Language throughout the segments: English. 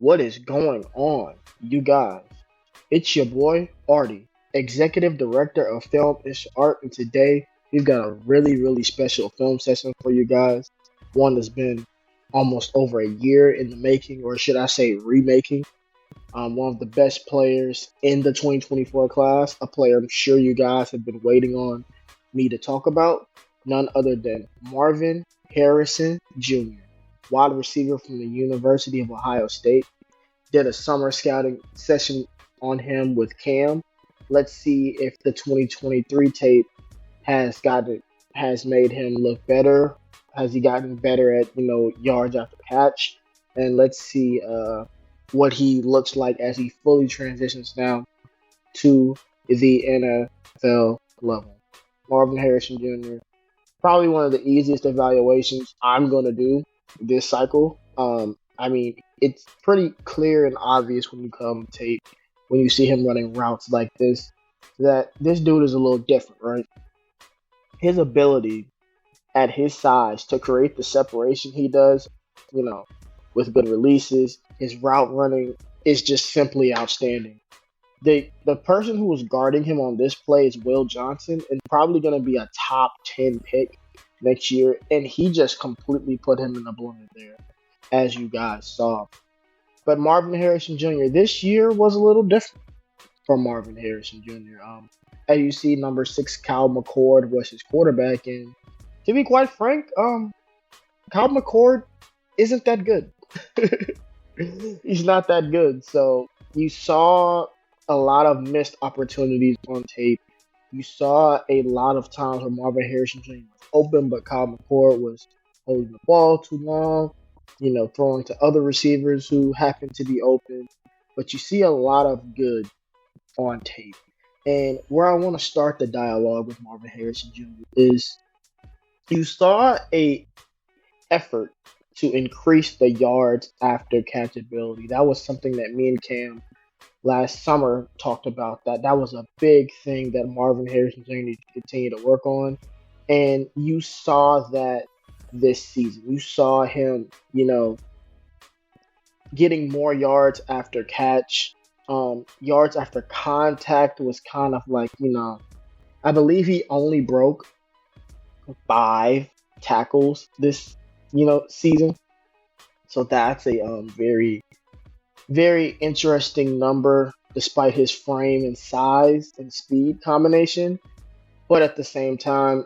What is going on, you guys? It's your boy, Artie, Executive Director of Film and Art, and today we've got a really special film session for you guys. One that's been almost over a year in the making, or should I say, remaking. One of the best players in the 2024 class, a player I'm sure you guys have been waiting on me to talk about, none other than Marvin Harrison Jr., wide receiver from the University of Ohio State. Did a summer scouting session on him with Cam. Let's see if the 2023 tape has made him look better. Has he gotten better at yards after catch? And let's see what he looks like as he fully transitions now to the NFL level. Marvin Harrison Jr. Probably one of the easiest evaluations I'm going to do this cycle. It's pretty clear and obvious when you come tape, when you see him running routes like this, that this dude is a little different, right? His ability at his size to create the separation he does, with good releases, his route running is just simply outstanding. The person who was guarding him on this play is Will Johnson, and probably going to be a top 10 pick next year, and he just completely put him in the blender there, as you guys saw. But Marvin Harrison Jr. this year was a little different from Marvin Harrison Jr. As you see, number 6, Kyle McCord was his quarterback, and to be quite frank, Kyle McCord isn't that good. He's not that good. So you saw a lot of missed opportunities on tape. You saw a lot of times where Marvin Harrison Jr. was open, but Kyle McCord was holding the ball too long, throwing to other receivers who happened to be open. But you see a lot of good on tape. And where I want to start the dialogue with Marvin Harrison Jr. is you saw a effort to increase the yards after catch ability. That was something that me and Cam last summer talked about. That was a big thing that Marvin Harrison Jr. needed to continue to work on. And you saw that this season. You saw him, getting more yards after catch. Yards after contact was kind of like, I believe he only broke 5 tackles this, season. So that's a very interesting number despite his frame and size and speed combination. But at the same time,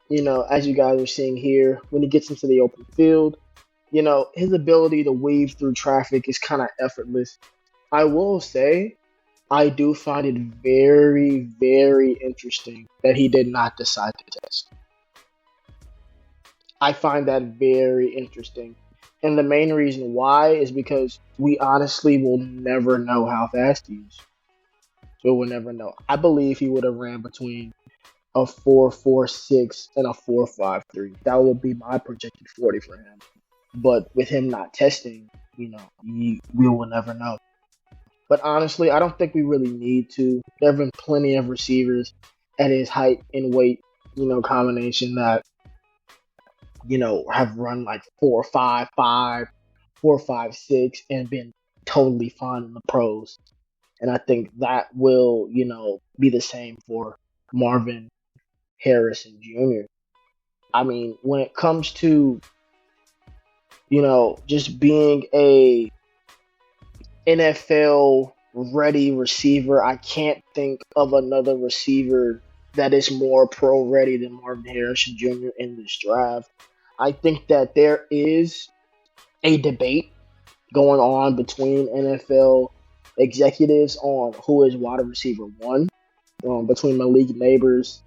as you guys are seeing here, when he gets into the open field, his ability to weave through traffic is kind of effortless. I will say, I do find it very interesting that he did not decide to test. I find that very interesting. And the main reason why is because we honestly will never know how fast he is. So we'll never know. I believe he would have ran between a 4.46 and a 4.53. That would be my projected 40 for him. But with him not testing, we will never know. But honestly, I don't think we really need to. There have been plenty of receivers at his height and weight, combination that, have run like 4.55, 4.56, and been totally fine in the pros. And I think that will, be the same for Marvin Harrison Jr. I mean, when it comes to, just being a NFL ready receiver, I can't think of another receiver that is more pro ready than Marvin Harrison Jr. in this draft. I think that there is a debate going on between NFL executives on who is wide receiver 1, between Malik Neighbors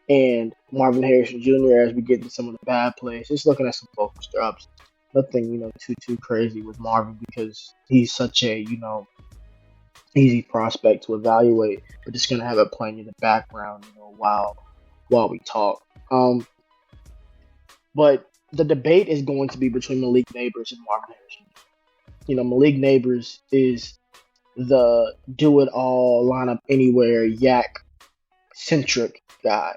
and Marvin Harrison Jr. as we get into some of the bad plays. Just looking at some focus drops. Nothing, too crazy with Marvin because he's such a, easy prospect to evaluate. We're just gonna have it playing in the background, while we talk. But the debate is going to be between Malik Neighbors and Marvin Harrison. Malik Neighbors is the do-it-all, lineup anywhere, yak-centric guy.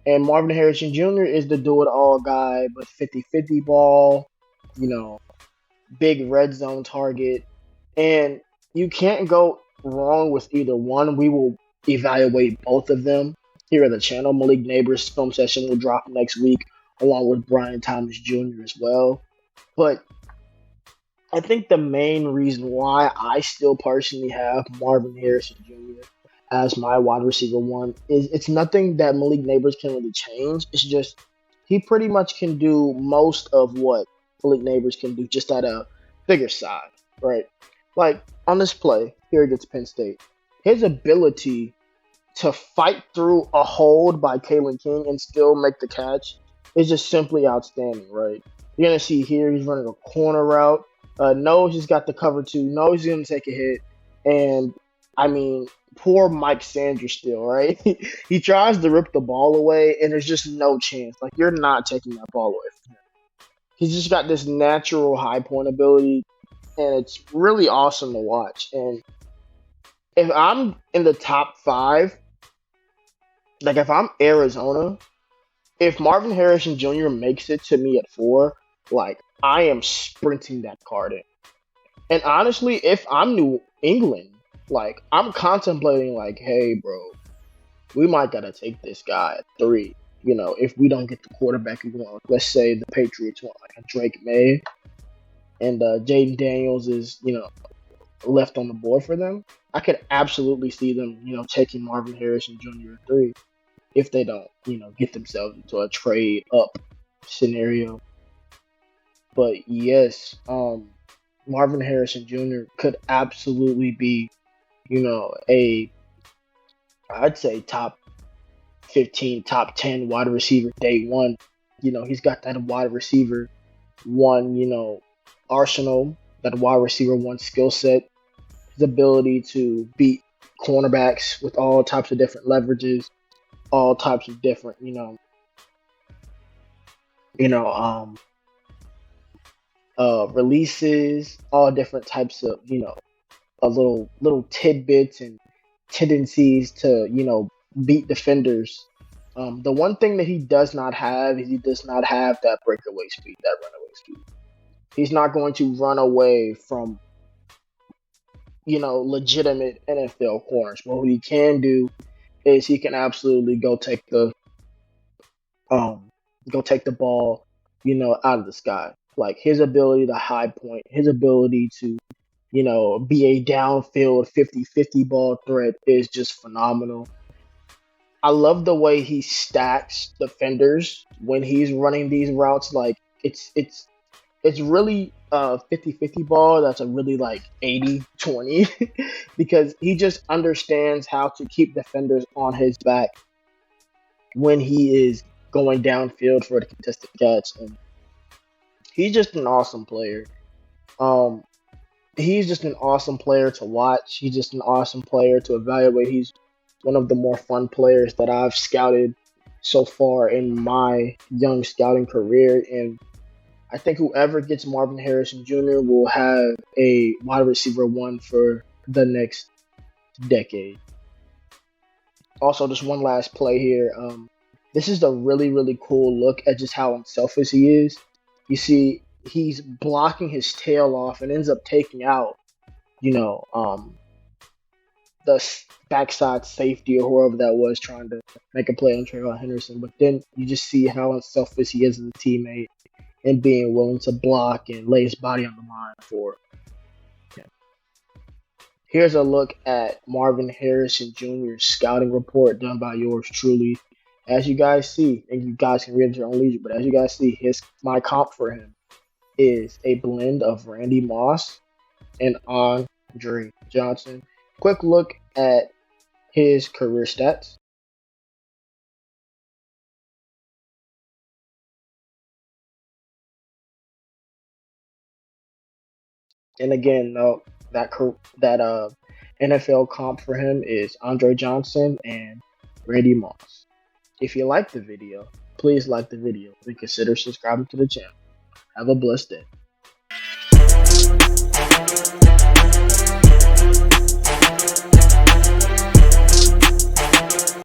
And Marvin Harrison Jr. is the do-it-all guy, but 50-50 ball, big red zone target, And you can't go wrong with either one. We will evaluate both of them here at the channel. Malik Neighbors' film session will drop next week, along with Brian Thomas Jr. as well. But I think the main reason why I still personally have Marvin Harrison Jr. as my wide receiver one is it's nothing that Malik Neighbors can really change. It's just he pretty much can do most of what Malik Neighbors can do, just at a bigger side, right? Like on this play here against Penn State, his ability to fight through a hold by Kalen King and still make the catch is just simply outstanding, right? You're gonna see here he's running a corner route. Knows he's got the cover two. Knows he's gonna take a hit, and I mean, poor Mike Sanders still, right? He tries to rip the ball away, and there's just no chance. Like you're not taking that ball away from him. He's just got this natural high point ability, and it's really awesome to watch. And if I'm in the top five, like if I'm Arizona, if Marvin Harrison Jr. makes it to me at four, like I am sprinting that card in. And honestly, if I'm New England, like I'm contemplating, like, hey, bro, we might gotta take this guy at three. You know, if we don't get the quarterback we want, let's say the Patriots want like a Drake May, and Jaden Daniels is, left on the board for them. I could absolutely see them, taking Marvin Harrison Jr. at three if they don't, get themselves into a trade up scenario. But yes, Marvin Harrison Jr. could absolutely be, I'd say top 15, top 10 wide receiver day one. He's got that wide receiver one, arsenal, that wide receiver one skill set, his ability to beat cornerbacks with all types of different leverages, all types of different, releases, all different types of, little tidbits and tendencies to, beat defenders. The one thing that he does not have is he does not have that breakaway speed, that runaway speed. He's not going to run away from, legitimate NFL corners. But what he can do is he can absolutely go take the ball, out of the sky. Like his ability to high point, his ability to, be a downfield 50-50 ball threat is just phenomenal. I love the way he stacks defenders when he's running these routes. Like it's really 50-50 ball. That's a really like 80-20 because he just understands how to keep defenders on his back when he is going downfield for the contested catch. And he's just an awesome player. He's just an awesome player to watch. He's just an awesome player to evaluate. He's one of the more fun players that I've scouted so far in my young scouting career. And I think whoever gets Marvin Harrison Jr. will have a wide receiver one for the next decade. Also, just one last play here. This is a really, really cool look at just how unselfish he is. You see, he's blocking his tail off and ends up taking out, the backside safety or whoever that was trying to make a play on Trayvon Henderson. But then you just see how unselfish he is as a teammate and being willing to block and lay his body on the line for him. Here's a look at Marvin Harrison Jr.'s scouting report done by yours truly. As you guys see, and you guys can read it at your own leisure, but as you guys see, my comp for him is a blend of Randy Moss and Andre Johnson. Quick look at his career stats. And again, that NFL comp for him is Andre Johnson and Randy Moss. If you like the video, please like the video and consider subscribing to the channel. Have a blessed day.